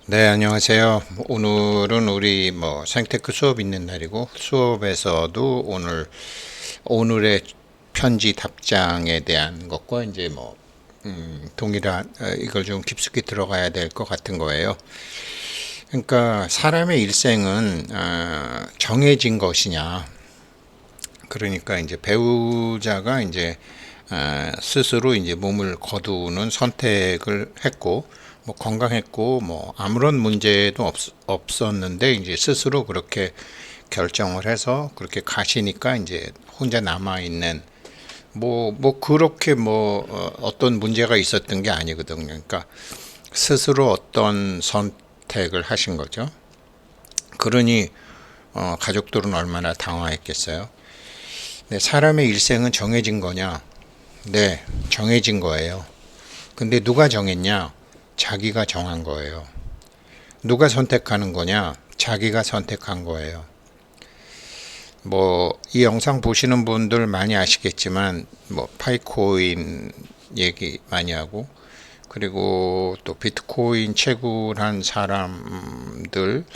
네, 안녕하세요. 오늘은 우리 생테크 수업 있는 날이고 수업에서도 오늘의 편지 답장에 대한 것과 이제 동일한 이걸 좀 깊숙이 들어가야 될 것 같은 거예요. 그러니까 사람의 일생은 정해진 것이냐? 그러니까 이제 배우자가 이제 스스로 이제 몸을 거두는 선택을 했고, 건강했고, 아무런 문제도 없었는데, 이제 스스로 그렇게 결정을 해서 그렇게 가시니까 이제 혼자 남아있는, 그렇게 어떤 문제가 있었던 게 아니거든요. 그러니까 스스로 어떤 선택을 하신 거죠. 그러니, 가족들은 얼마나 당황했겠어요. 네, 사람의 일생은 정해진 거냐? 네, 정해진 거예요. 근데 누가 정했냐? 자기가 정한 거예요. 누가 선택하는 거냐? 자기가 선택한 거예요. 이 영상 보시는 분들 많이 아시겠지만, 파이코인 얘기 많이 하고, 그리고 또 비트코인 채굴한 사람들,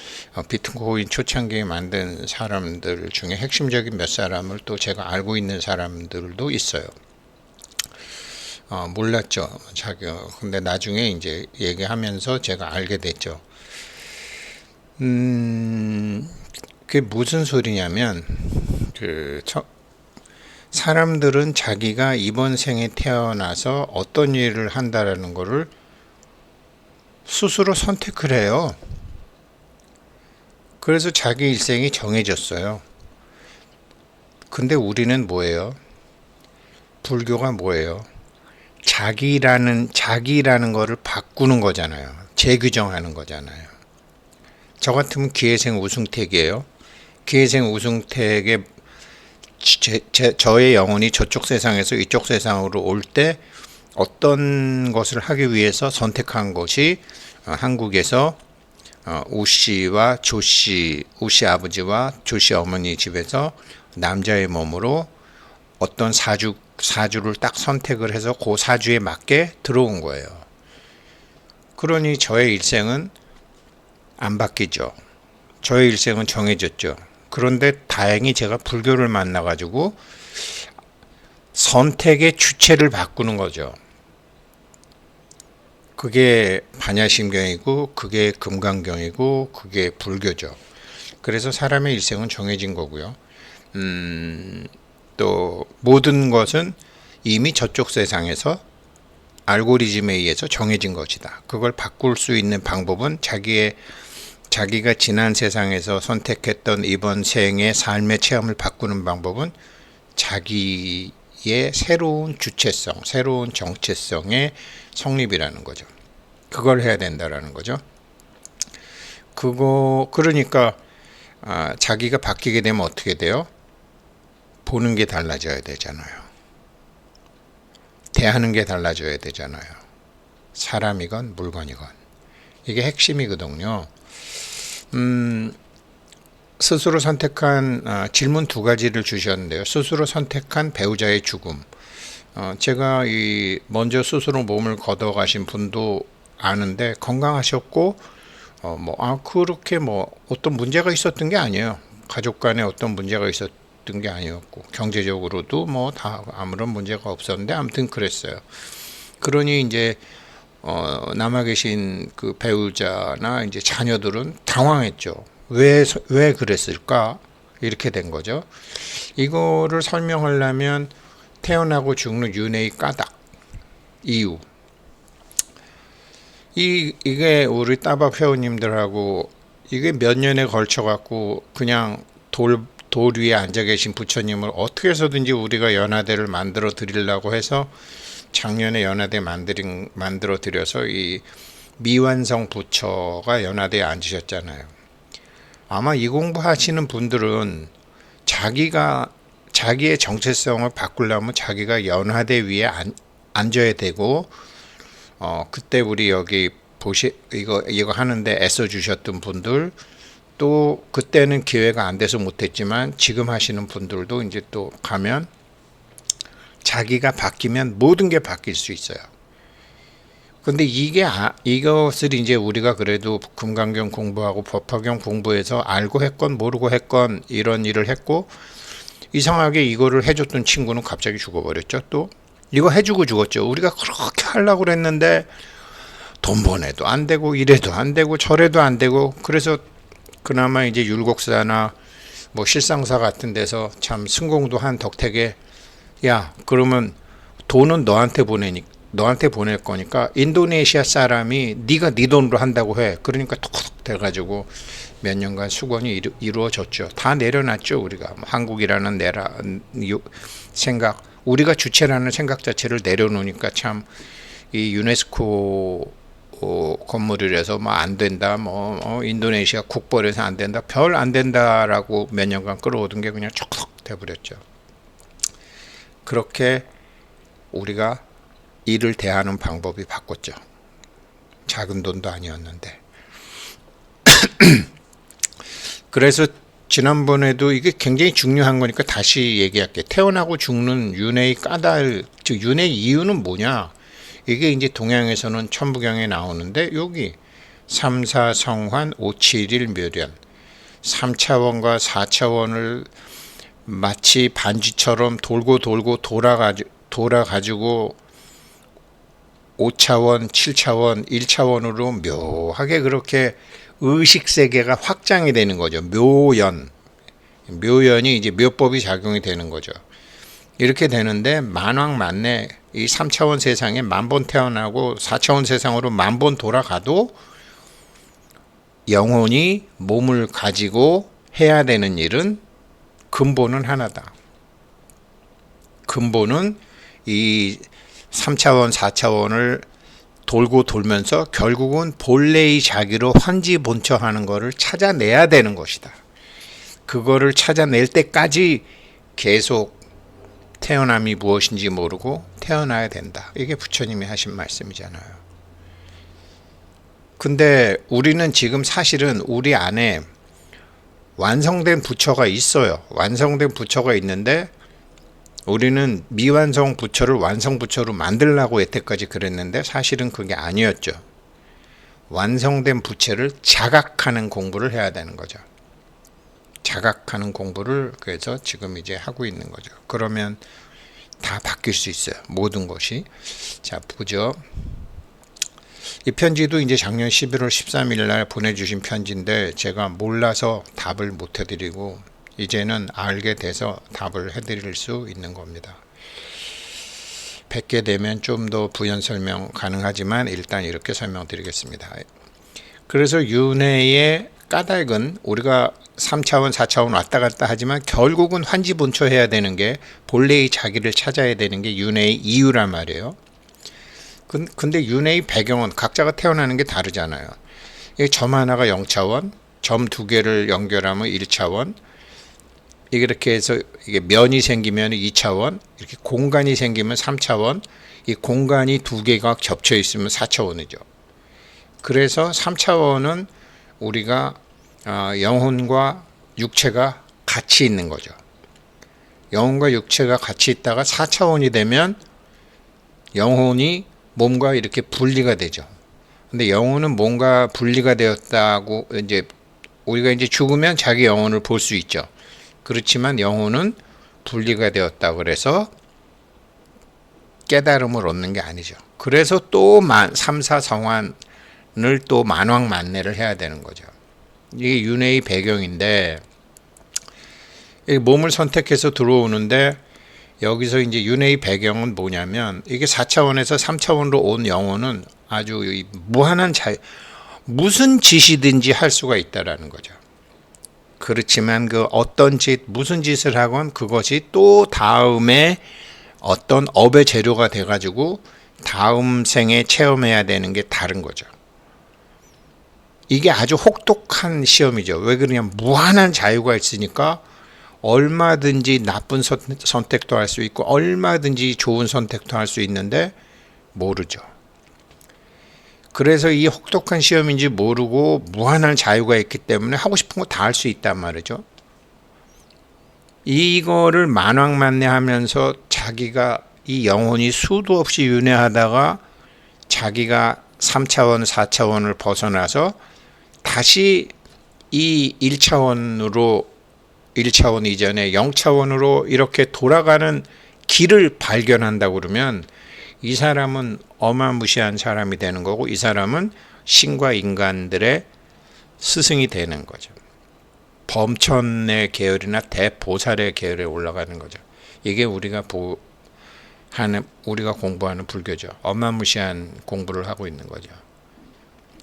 비트코인 초창기에 만든 사람들 중에 핵심적인 몇 사람을 또 제가 알고 있는 사람들도 있어요. 몰랐죠. 근데 나중에 이제 얘기하면서 제가 알게 됐죠. 그게 무슨 소리냐면, 그, 사람들은 자기가 이번 생에 태어나서 어떤 일을 한다라는 거를 스스로 선택을 해요. 그래서 자기 일생이 정해졌어요. 근데 우리는 뭐예요? 불교가 뭐예요? 자기라는 거를 바꾸는 거잖아요. 재규정하는 거잖아요. 저 같으면 기회생 우승택이에요. 기회생 우승택의 저의 영혼이 저쪽 세상에서 이쪽 세상으로 올 때 어떤 것을 하기 위해서 선택한 것이 한국에서 우씨와 조씨, 우씨 아버지와 조씨 어머니 집에서 남자의 몸으로 어떤 사주를 딱 선택을 해서 그 사주에 맞게 들어온 거예요. 그러니 저의 일생은 안 바뀌죠. 저의 일생은 정해졌죠. 그런데 다행히 제가 불교를 만나가지고 선택의 주체를 바꾸는 거죠. 그게 반야심경이고, 그게 금강경이고, 그게 불교죠. 그래서 사람의 일생은 정해진 거고요. 또 모든 것은 이미 저쪽 세상에서 알고리즘에 의해서 정해진 것이다. 그걸 바꿀 수 있는 방법은 자기가 지난 세상에서 선택했던 이번 생의 삶의 체험을 바꾸는 방법은 자기의 새로운 주체성, 새로운 정체성의 성립이라는 거죠. 그걸 해야 된다라는 거죠. 그러니까 자기가 바뀌게 되면 어떻게 돼요? 보는 게 달라져야 되잖아요. 대하는 게 달라져야 되잖아요. 사람이건 물건이건. 이게 핵심이거든요. 스스로 선택한 질문 두 가지를 주셨는데요. 스스로 선택한 배우자의 죽음. 제가 먼저 스스로 몸을 걷어가신 분도 아는데 건강하셨고 그렇게 어떤 문제가 있었던 게 아니에요. 가족 간에 어떤 문제가 있었던 게 아니었고 경제적으로도 다 아무런 문제가 없었는데 아무튼 그랬어요. 그러니 이제 남아 계신 그 배우자나 이제 자녀들은 당황했죠. 왜 그랬을까? 이렇게 된 거죠. 이거를 설명하려면 태어나고 죽는 윤회의 까닭, 이유. 이게 우리 따박 회원님들하고 이게 몇 년에 걸쳐 갖고 그냥 돌 위에 앉아 계신 부처님을 어떻게 해서든지 우리가 연화대를 만들어 드리려고 해서 작년에 연화대 만들어 드려서 이 미완성 부처가 연화대에 앉으셨잖아요. 아마 이 공부하시는 분들은 자기의 정체성을 바꾸려면 자기가 연화대 위에 앉아야 되고, 그때 우리 여기 이거 하는데 애써 주셨던 분들, 또 그때는 기회가 안 돼서 못했지만 지금 하시는 분들도 이제 또 가면 자기가 바뀌면 모든 게 바뀔 수 있어요. 근데 이것을 이제 우리가 그래도 금강경 공부하고 법화경 공부해서 알고 했건 모르고 했건 이런 일을 했고, 이상하게 이거를 해줬던 친구는 갑자기 죽어버렸죠. 또 이거 해주고 죽었죠. 우리가 그렇게 하려고 그랬는데 돈 번에도 안 되고 이래도 안 되고 저래도 안 되고, 그래서 그나마 이제 율곡사나 뭐 실상사 같은 데서 참 승공도 한 덕택에, 야 그러면 돈은 너한테 보낼 거니까 인도네시아 사람이 네가 네 돈으로 한다고 해. 그러니까 톡톡 돼가지고 몇 년간 수건이 이루어졌죠. 다 내려놨죠. 우리가 한국이라는 생각, 우리가 주체라는 생각 자체를 내려놓으니까 참 이 유네스코 건물이라서 뭐 안 된다, 인도네시아 국벌에서 안 된다, 별 안 된다라고 몇 년간 끌어오던 게 그냥 촉촉 돼버렸죠. 그렇게 우리가 일을 대하는 방법이 바꿨죠. 작은 돈도 아니었는데. 그래서 지난번에도 이게 굉장히 중요한 거니까 다시 얘기할게. 태어나고 죽는 윤회의 까닭, 즉 윤회의 이유는 뭐냐? 이게 이제 동양에서는 천부경에 나오는데, 여기 3, 4 성환 5, 7일 묘련, 3차원과 4차원을 마치 반지처럼 돌고 돌아가지고 5차원, 7차원, 1차원으로 묘하게 그렇게 의식세계가 확장이 되는 거죠. 묘연이 이제 묘법이 작용이 되는 거죠. 이렇게 되는데 만왕만내 이 3차원 세상에 10,000번 태어나고 4차원 세상으로 10,000번 돌아가도 영혼이 몸을 가지고 해야 되는 일은 근본은 하나다. 근본은 이 3차원, 4차원을 돌고 돌면서 결국은 본래의 자기로 환지본처하는 것을 찾아내야 되는 것이다. 그거를 찾아낼 때까지 계속 태어남이 무엇인지 모르고 태어나야 된다. 이게 부처님이 하신 말씀이잖아요. 근데 우리는 지금 사실은 우리 안에 완성된 부처가 있어요. 완성된 부처가 있는데 우리는 미완성 부처를 완성 부처로 만들려고 여태까지 그랬는데 사실은 그게 아니었죠. 완성된 부처를 자각하는 공부를 해야 되는 거죠. 자각하는 공부를 그래서 지금 이제 하고 있는 거죠. 그러면 다 바뀔 수 있어요. 모든 것이. 자, 보죠. 이 편지도 이제 작년 11월 13일 날 보내주신 편지인데 제가 몰라서 답을 못 해드리고 이제는 알게 돼서 답을 해드릴 수 있는 겁니다. 뵙게 되면 좀 더 부연 설명 가능하지만 일단 이렇게 설명드리겠습니다. 그래서 윤회의 까닭은 우리가 3차원, 4차원 왔다 갔다 하지만 결국은 환지본처해야 되는 게 본래의 자기를 찾아야 되는 게 윤회의 이유란 말이에요. 근데 윤회의 배경은 각자가 태어나는 게 다르잖아요. 점 하나가 0차원, 점 2개를 연결하면 1차원, 이렇게 해서 이게 면이 생기면 2차원, 이렇게 공간이 생기면 3차원, 이 공간이 2개가 겹쳐 있으면 4차원이죠. 그래서 3차원은 우리가 영혼과 육체가 같이 있는 거죠. 영혼과 육체가 같이 있다가 4차원이 되면 영혼이 몸과 이렇게 분리가 되죠. 근데 영혼은 뭔가 분리가 되었다고 이제 우리가 이제 죽으면 자기 영혼을 볼 수 있죠. 그렇지만 영혼은 분리가 되었다 그래서 깨달음을 얻는 게 아니죠. 그래서 또 3, 4 성환을 또 만왕만내를 해야 되는 거죠. 이게 윤회의 배경인데 몸을 선택해서 들어오는데 여기서 이제 윤회의 배경은 뭐냐면 이게 4차원에서 3차원으로 온 영혼은 아주 무한한 무슨 짓이든지 할 수가 있다라는 거죠. 그렇지만 그 어떤 무슨 짓을 하건 그것이 또 다음에 어떤 업의 재료가 돼가지고 다음 생에 체험해야 되는 게 다른 거죠. 이게 아주 혹독한 시험이죠. 왜 그러냐면 무한한 자유가 있으니까 얼마든지 나쁜 선택도 할 수 있고 얼마든지 좋은 선택도 할 수 있는데 모르죠. 그래서 이 혹독한 시험인지 모르고 무한한 자유가 있기 때문에 하고 싶은 거 다 할 수 있단 말이죠. 이거를 만왕만내하면서 자기가 이 영혼이 수도 없이 윤회하다가 자기가 3차원, 4차원을 벗어나서 다시 이 1차원 이전에 0차원으로 이렇게 돌아가는 길을 발견한다고 그러면 이 사람은 어마무시한 사람이 되는 거고, 이 사람은 신과 인간들의 스승이 되는 거죠. 범천의 계열이나 대보살의 계열에 올라가는 거죠. 이게 우리가 공부하는 불교죠. 어마무시한 공부를 하고 있는 거죠.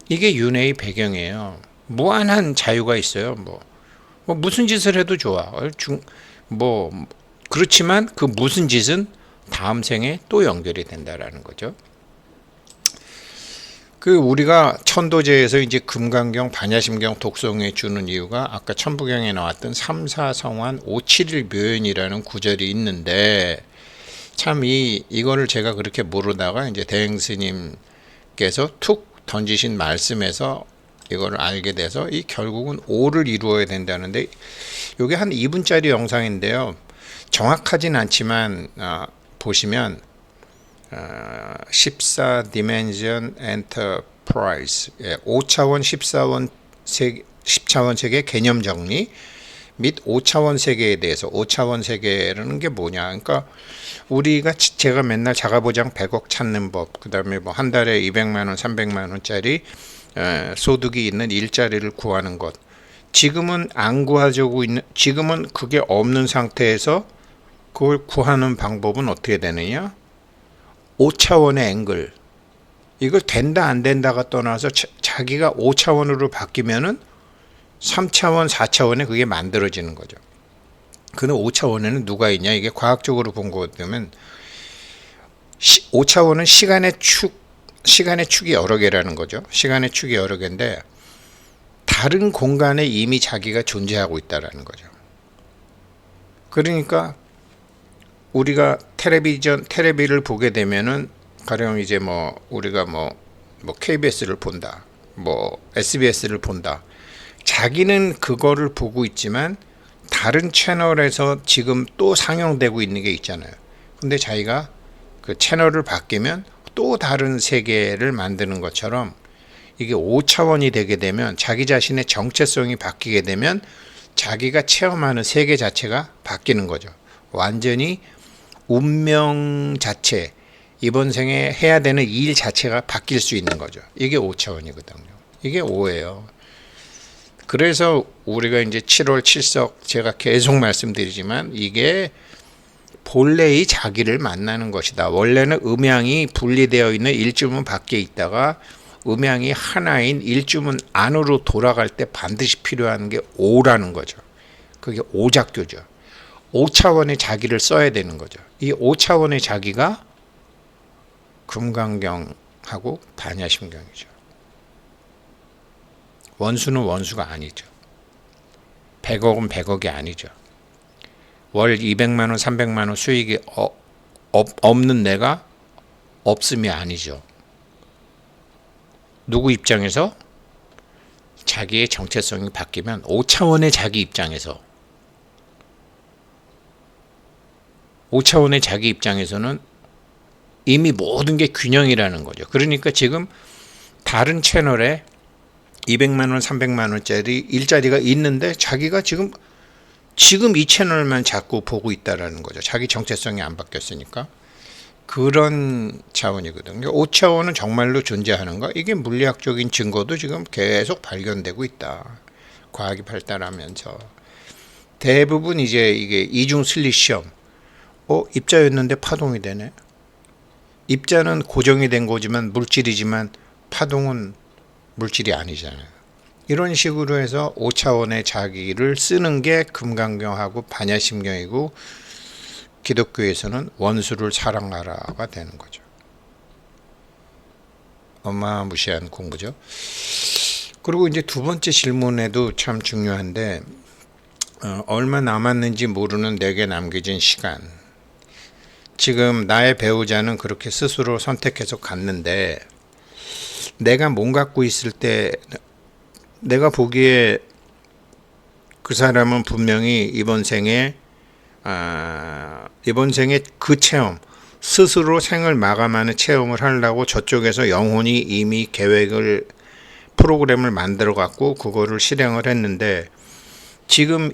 이게 윤회의 배경이에요. 무한한 자유가 있어요. 뭐 무슨 짓을 해도 좋아. 그렇지만 그 무슨 짓은 다음 생에 또 연결이 된다라는 거죠. 우리가 천도제에서 이제 금강경, 반야심경, 독성에 주는 이유가 아까 천부경에 나왔던 삼사성환 571 묘연이라는 구절이 있는데, 참 이거를 제가 그렇게 모르다가 이제 대행스님께서 툭 던지신 말씀에서 이거를 알게 돼서 결국은 5를 이루어야 된다는데, 이게 한 2분짜리 영상인데요. 정확하진 않지만 보시면 14 Dimension Enterprise, 5차원, 10차원 세계 개념 정리 및 5차원 세계에 대해서, 5차원 세계라는 게 뭐냐, 그러니까 제가 맨날 자가보장 100억 찾는 법, 그 다음에 뭐 한 달에 200만 원, 300만 원짜리 소득이 있는 일자리를 구하는 것, 지금은 안 구하려고 있는, 지금은 그게 없는 상태에서 그걸 구하는 방법은 어떻게 되느냐? 5차원의 앵글, 이걸 된다 안 된다가 떠나서 자기가 5차원으로 바뀌면은 3차원, 4차원에 그게 만들어지는 거죠. 근데 5차원에는 누가 있냐? 이게 과학적으로 본 거 보면 5차원은 시간의 축이 여러 개라는 거죠. 시간의 축이 여러 개인데 다른 공간에 이미 자기가 존재하고 있다라는 거죠. 그러니까 우리가 텔레비를 보게 되면은 가령 이제 우리가 KBS를 본다, SBS를 본다. 자기는 그거를 보고 있지만 다른 채널에서 지금 또 상영되고 있는 게 있잖아요. 근데 자기가 그 채널을 바뀌면 또 다른 세계를 만드는 것처럼, 이게 5차원이 되게 되면 자기 자신의 정체성이 바뀌게 되면 자기가 체험하는 세계 자체가 바뀌는 거죠. 완전히 운명 자체, 이번 생에 해야 되는 일 자체가 바뀔 수 있는 거죠. 이게 5차원이거든요. 이게 5예요. 그래서 우리가 이제 7월 7석 제가 계속 말씀드리지만 이게 본래의 자기를 만나는 것이다. 원래는 음양이 분리되어 있는 일주문 밖에 있다가 음양이 하나인 일주문 안으로 돌아갈 때 반드시 필요한 게 5라는 거죠. 그게 5작교죠. 5차원의 자기를 써야 되는 거죠. 이 5차원의 자기가 금강경하고 반야심경이죠. 원수는 원수가 아니죠. 100억은 100억이 아니죠. 월 200만 원, 300만 원 수익이 없는 내가 없음이 아니죠. 누구 입장에서? 자기의 정체성이 바뀌면 5차원의 자기 입장에서, 5차원의 자기 입장에서는 이미 모든 게 균형이라는 거죠. 그러니까 지금 다른 채널에 200만 원, 300만 원짜리 일자리가 있는데 자기가 지금 이 채널만 자꾸 보고 있다라는 거죠. 자기 정체성이 안 바뀌었으니까. 그런 차원이거든요. 5차원은 정말로 존재하는가? 이게 물리학적인 증거도 지금 계속 발견되고 있다. 과학이 발달하면서. 대부분 이제 이게 이중 슬릿 시험. 입자였는데 파동이 되네. 입자는 고정이 된 거지만 물질이지만 파동은 물질이 아니잖아요. 이런 식으로 해서 5차원의 자기를 쓰는 게 금강경하고 반야심경이고, 기독교에서는 원수를 사랑하라가 되는 거죠. 어마무시한 공부죠. 그리고 이제 두 번째 질문에도 참 중요한데, 얼마 남았는지 모르는 내게 남겨진 시간. 지금 나의 배우자는 그렇게 스스로 선택해서 갔는데, 내가 몸 갖고 있을 때 내가 보기에 그 사람은 분명히 이번 생에 그 체험, 스스로 생을 마감하는 체험을 하려고 저쪽에서 영혼이 이미 프로그램을 만들어 갖고 그거를 실행을 했는데, 지금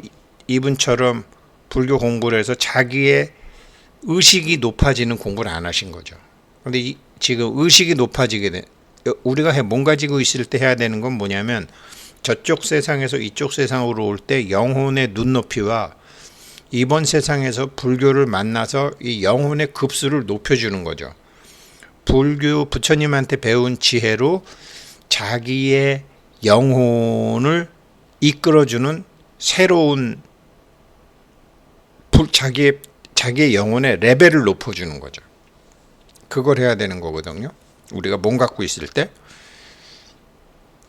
이분처럼 불교 공부를 해서 자기의 의식이 높아지는 공부를 안 하신 거죠. 근데 지금 의식이 높아지게 돼. 우리가 몸 가지고 있을 때 해야 되는 건 뭐냐면, 저쪽 세상에서 이쪽 세상으로 올 때 영혼의 눈높이와 이번 세상에서 불교를 만나서 이 영혼의 급수를 높여주는 거죠. 불교 부처님한테 배운 지혜로 자기의 영혼을 이끌어주는 새로운 자기의 영혼의 레벨을 높여주는 거죠. 그걸 해야 되는 거거든요. 우리가 몸 갖고 있을 때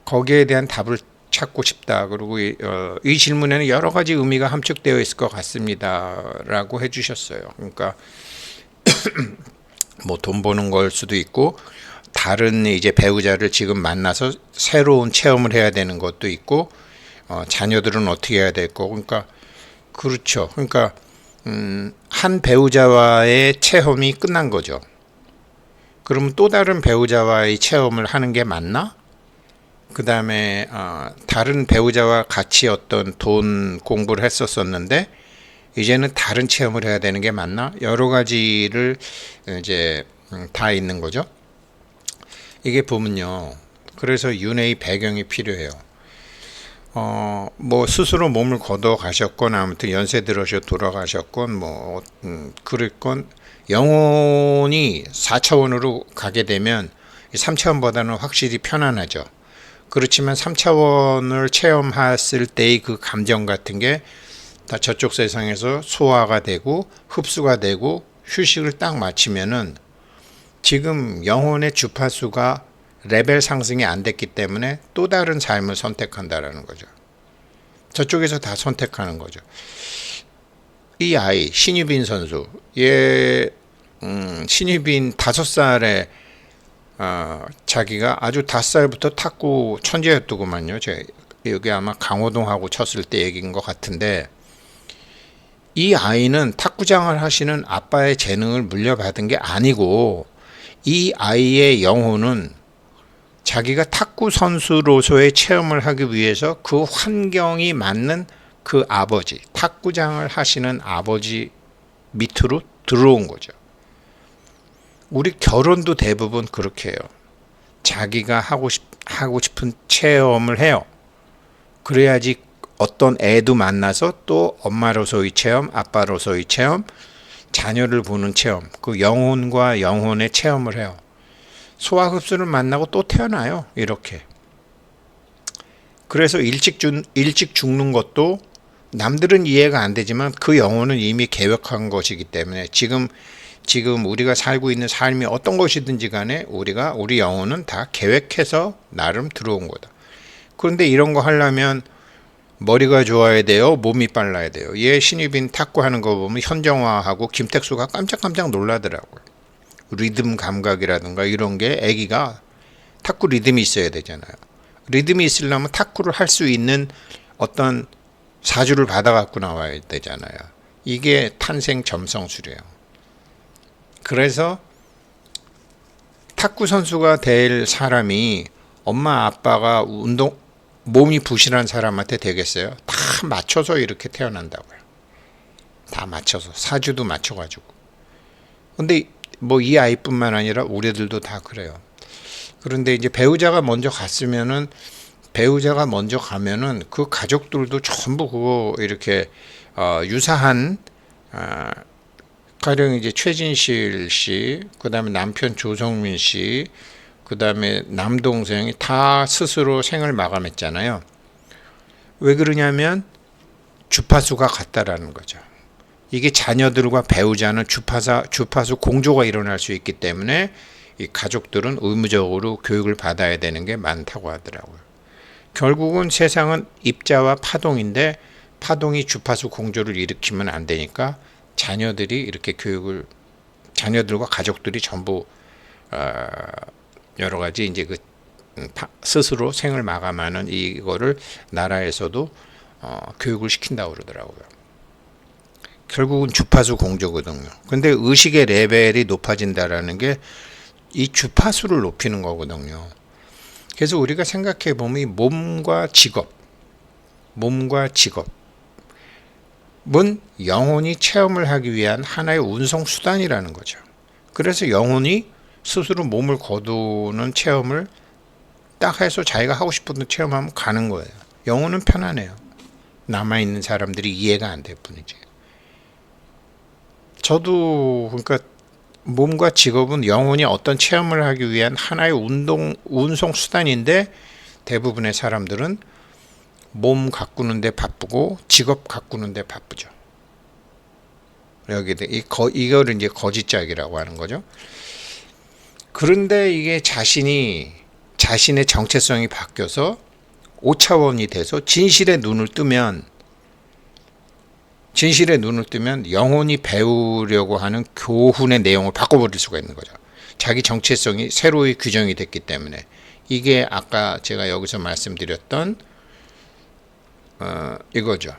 거기에 대한 답을 찾고 싶다. 그리고 이 질문에는 여러 가지 의미가 함축되어 있을 것 같습니다라고 해주셨어요. 그러니까 뭐 돈 버는 걸 수도 있고, 다른 이제 배우자를 지금 만나서 새로운 체험을 해야 되는 것도 있고, 자녀들은 어떻게 해야 될 거고, 그러니까 그렇죠. 그러니까 한 배우자와의 체험이 끝난 거죠. 그러면 또 다른 배우자와의 체험을 하는 게 맞나? 그 다음에 다른 배우자와 같이 어떤 돈 공부를 했었었는데 이제는 다른 체험을 해야 되는 게 맞나? 여러 가지를 이제 다 있는 거죠. 이게 보면요. 그래서 윤회의 배경이 필요해요. 뭐 스스로 몸을 걷어 가셨건, 아무튼 연세 들어서 돌아가셨건, 뭐 그랬건, 영혼이 4차원으로 가게 되면 3차원보다는 확실히 편안하죠. 그렇지만 3차원을 체험했을 때의 그 감정 같은 게 다 저쪽 세상에서 소화가 되고 흡수가 되고 휴식을 딱 마치면은, 지금 영혼의 주파수가 레벨 상승이 안 됐기 때문에 또 다른 삶을 선택한다라는 거죠. 저쪽에서 다 선택하는 거죠. 이 아이 신유빈 선수, 신유빈 5살에 자기가 아주 5살부터 탁구 천재였더구만요. 여기 아마 강호동하고 쳤을 때 얘기인 것 같은데, 이 아이는 탁구장을 하시는 아빠의 재능을 물려받은 게 아니고, 이 아이의 영혼은 자기가 탁구 선수로서의 체험을 하기 위해서 그 환경이 맞는 그 아버지, 탁구장을 하시는 아버지 밑으로 들어온 거죠. 우리 결혼도 대부분 그렇게 해요. 자기가 하고 싶은 체험을 해요. 그래야지 어떤 애도 만나서 또 엄마로서의 체험, 아빠로서의 체험, 자녀를 보는 체험, 그 영혼과 영혼의 체험을 해요. 소화흡수를 만나고 또 태어나요. 이렇게. 그래서 일찍 죽는 것도 남들은 이해가 안 되지만 그 영혼은 이미 계획한 것이기 때문에, 지금 우리가 살고 있는 삶이 어떤 것이든지 간에 우리 영혼은 다 계획해서 나름 들어온 거다. 그런데 이런 거 하려면 머리가 좋아야 돼요? 몸이 빨라야 돼요? 얘 신유빈 탁구하는 거 보면 현정화하고 김택수가 깜짝깜짝 놀라더라고요. 리듬 감각이라든가 이런 게, 애기가 탁구 리듬이 있어야 되잖아요. 리듬이 있으려면 탁구를 할 수 있는 어떤 사주를 받아갖고 나와야 되잖아요. 이게 탄생 점성술이에요. 그래서 탁구 선수가 될 사람이 엄마 아빠가 몸이 부실한 사람한테 되겠어요? 다 맞춰서 이렇게 태어난다고요. 다 맞춰서, 사주도 맞춰가지고. 근데 뭐 이 아이뿐만 아니라 우리들도 다 그래요. 그런데 이제 배우자가 먼저 가면은 그 가족들도 전부 그거 이렇게 유사한, 가령 이제 최진실 씨, 그 다음에 남편 조성민 씨, 그 다음에 남동생이 다 스스로 생을 마감했잖아요. 왜 그러냐면 주파수가 같다라는 거죠. 이게 자녀들과 배우자는 주파수 공조가 일어날 수 있기 때문에 이 가족들은 의무적으로 교육을 받아야 되는 게 많다고 하더라고요. 결국은 세상은 입자와 파동인데, 파동이 주파수 공조를 일으키면 안 되니까 자녀들이 이렇게 자녀들과 가족들이 전부 여러 가지 이제 스스로 생을 마감하는 이거를 나라에서도 교육을 시킨다고 그러더라고요. 결국은 주파수 공조거든요. 근데 의식의 레벨이 높아진다라는 게 이 주파수를 높이는 거거든요. 그래서 우리가 생각해 보면 이 몸과 직업은 영혼이 체험을 하기 위한 하나의 운송 수단이라는 거죠. 그래서 영혼이 스스로 몸을 거두는 체험을 딱 해서 자기가 하고 싶은 체험하면 가는 거예요. 영혼은 편안해요. 남아있는 사람들이 이해가 안 될 뿐이지. 저도 그러니까 몸과 직업은 영혼이 어떤 체험을 하기 위한 하나의 운송 수단인데 대부분의 사람들은 몸 가꾸는데 바쁘고 직업 가꾸는데 바쁘죠. 이거를 이제 거짓짝이라고 하는 거죠. 그런데 이게 자신의 정체성이 바뀌어서 5차원이 돼서 진실의 눈을 뜨면 영혼이 배우려고 하는 교훈의 내용을 바꿔버릴 수가 있는 거죠. 자기 정체성이 새로이 규정이 됐기 때문에. 이게 아까 제가 여기서 말씀드렸던 이거죠.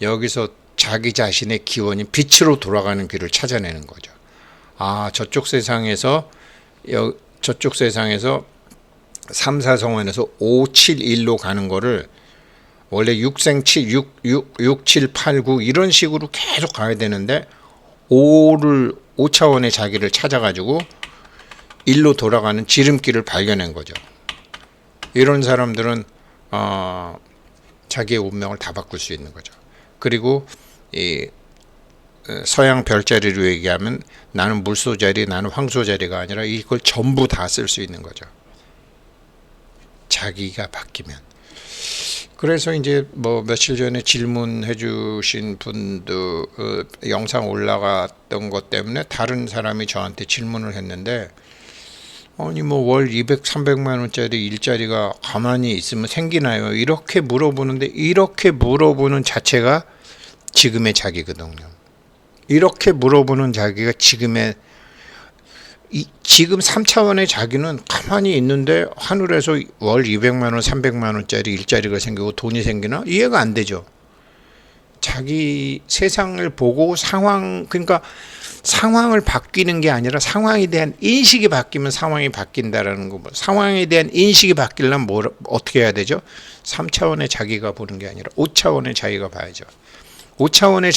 여기서 자기 자신의 기원인 빛으로 돌아가는 길을 찾아내는 거죠. 저쪽 세상에서 3, 4성원에서 5, 7, 1로 가는 거를 원래 6생 7, 6, 7, 8, 9 이런 식으로 계속 가야 되는데 5차원의 자기를 찾아가지고 1로 돌아가는 지름길을 발견한 거죠. 이런 사람들은 자기의 운명을 다 바꿀 수 있는 거죠. 그리고 이 서양 별자리로 얘기하면 나는 물소자리, 나는 황소자리가 아니라 이걸 전부 다 쓸 수 있는 거죠. 자기가 바뀌면. 그래서 이제 며칠 전에 질문해 주신 분도 영상 올라갔던 것 때문에 다른 사람이 저한테 질문을 했는데 월 200, 300만 원짜리 일자리가 가만히 있으면 생기나요? 이렇게 물어보는데 이렇게 물어보는 자체가 지금의 자기거든요. 이렇게 물어보는 자기가 지금 3차원의 자기는 가만히 있는데 하늘에서 월 200만 원, 300만 원짜리 일자리가 생기고 돈이 생기나? 이해가 안 되죠. 자기 세상을 보고 그러니까 상황을 바뀌는 게 아니라 상황에 대한 인식이 바뀌면 상황이 바뀐다라는 거. 상황에 대한 인식이 바뀌려면 어떻게 해야 되죠? 3차원의 자기가 보는 게 아니라 5차원의 자기가 봐야죠. 5차원의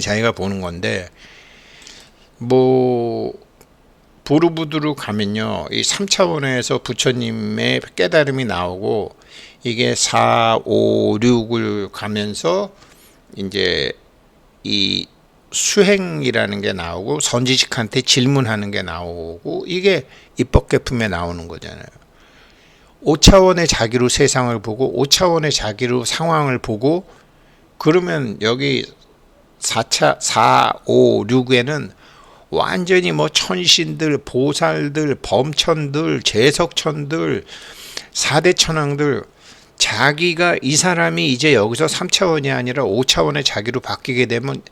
자기가 보는 건데 보르부드로 가면요, 이 3차원에서 부처님의 깨달음이 나오고 이게 4, 5, 6을 가면서 이제 이 수행이라는 게 나오고 선지식한테 질문하는 게 나오고 이게 입법계품에 나오는 거잖아요. 5차원의 자기로 세상을 보고 5차원의 자기로 상황을 보고 그러면 여기 4, 5, 6에는 완전히 천신들, 보살들, 범천들, 제석천들, 4대 천왕들 자기가 이 사람이 이제 여기서 3차원이 아니라 5차원의 자기로 바뀌게 되면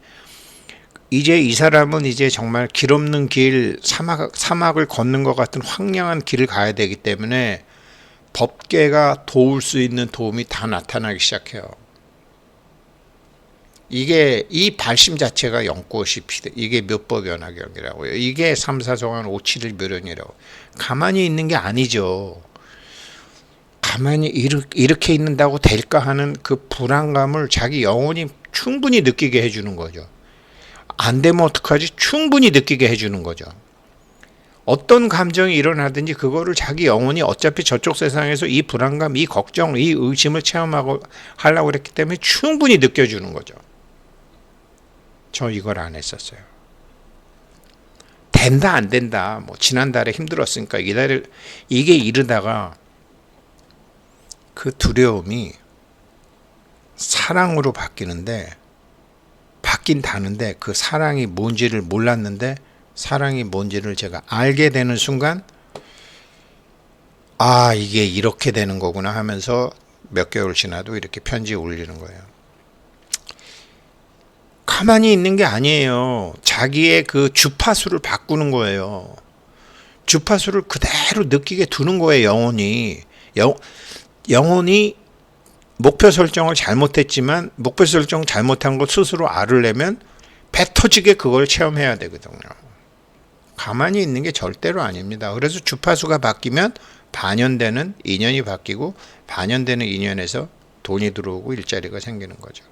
이제 이 사람은 이제 정말 길 없는 길, 사막을 걷는 것 같은 황량한 길을 가야 되기 때문에 법계가 도울 수 있는 도움이 다 나타나기 시작해요. 이 발심 자체가 영꽃이 이게 묘법연화경이라고요. 이게 3, 4성한 5, 7일 묘련이라고. 가만히 있는 게 아니죠. 가만히 이렇게 있는다고 될까 하는 그 불안감을 자기 영혼이 충분히 느끼게 해주는 거죠. 안 되면 어떡하지? 충분히 느끼게 해주는 거죠. 어떤 감정이 일어나든지 그거를 자기 영혼이 어차피 저쪽 세상에서 이 불안감, 이 걱정, 이 의심을 체험하고 하려고 그랬기 때문에 충분히 느껴주는 거죠. 저 이걸 안 했었어요. 된다 안 된다. 지난달에 힘들었으니까 이게 이르다가 그 두려움이 사랑으로 바뀐다는데 그 사랑이 뭔지를 몰랐는데 사랑이 뭔지를 제가 알게 되는 순간 이게 이렇게 되는 거구나 하면서 몇 개월 지나도 이렇게 편지 올리는 거예요. 가만히 있는 게 아니에요. 자기의 그 주파수를 바꾸는 거예요. 주파수를 그대로 느끼게 두는 거예요. 영혼이 목표 설정을 잘못했지만 목표 설정 잘못한 걸 스스로 알을 내면 배 터지게 그걸 체험해야 되거든요. 가만히 있는 게 절대로 아닙니다. 그래서 주파수가 바뀌면 반연되는 인연이 바뀌고 반연되는 인연에서 돈이 들어오고 일자리가 생기는 거죠.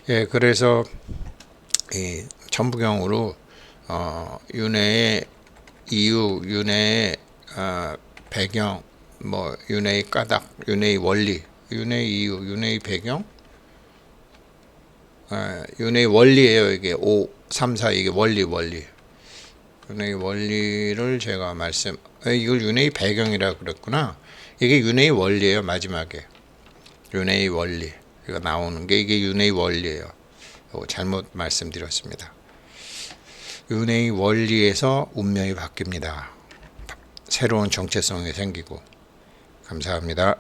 예, 그래서 이 천부경으로 윤회의 이유, 윤회의 배경, 뭐 윤회의 까닭, 윤회의 원리, 윤회의 이유, 윤회의 배경, 윤회의 원리예요. 이게 5, 3, 4 이게 원리. 윤회의 원리를 제가 이걸 윤회의 배경이라 그랬구나. 이게 윤회의 원리예요. 마지막에 윤회의 원리 이거 나오는 게 이게 윤회의 원리예요. 잘못 말씀드렸습니다. 윤회의 원리에서 운명이 바뀝니다. 새로운 정체성이 생기고. 감사합니다.